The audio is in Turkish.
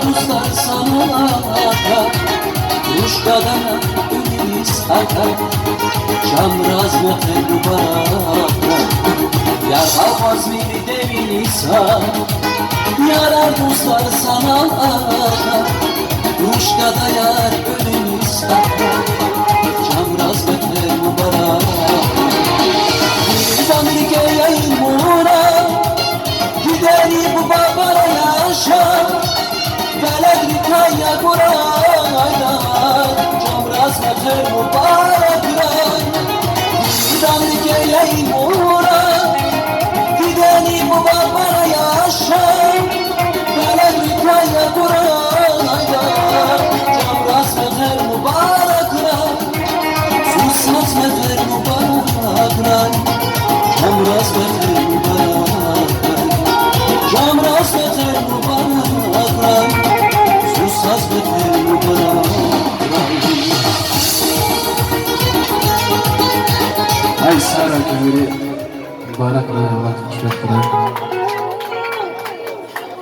dostlar sana kuş kadar ümit akar Camraz metel mübarek Yar almaz bir devin insan Yarar dostlar sana kuş kadar yar ölüm saklar Camraz metel mübarek Bir tanrıke yayın mura Gideri bu babara yaşa Felek nikaya kurayda Camraz metel mübarek Bir tanrıke yayın mura Gideri bu babara yaşa Felek nikaya kurayda Camraz metel mübarek Susmaz metel mübarek Camraz metel mübarek Camraz metel mübarek Susmaz metel mübarek Ay Sara Gülleri mübarek Allah kuşattılar.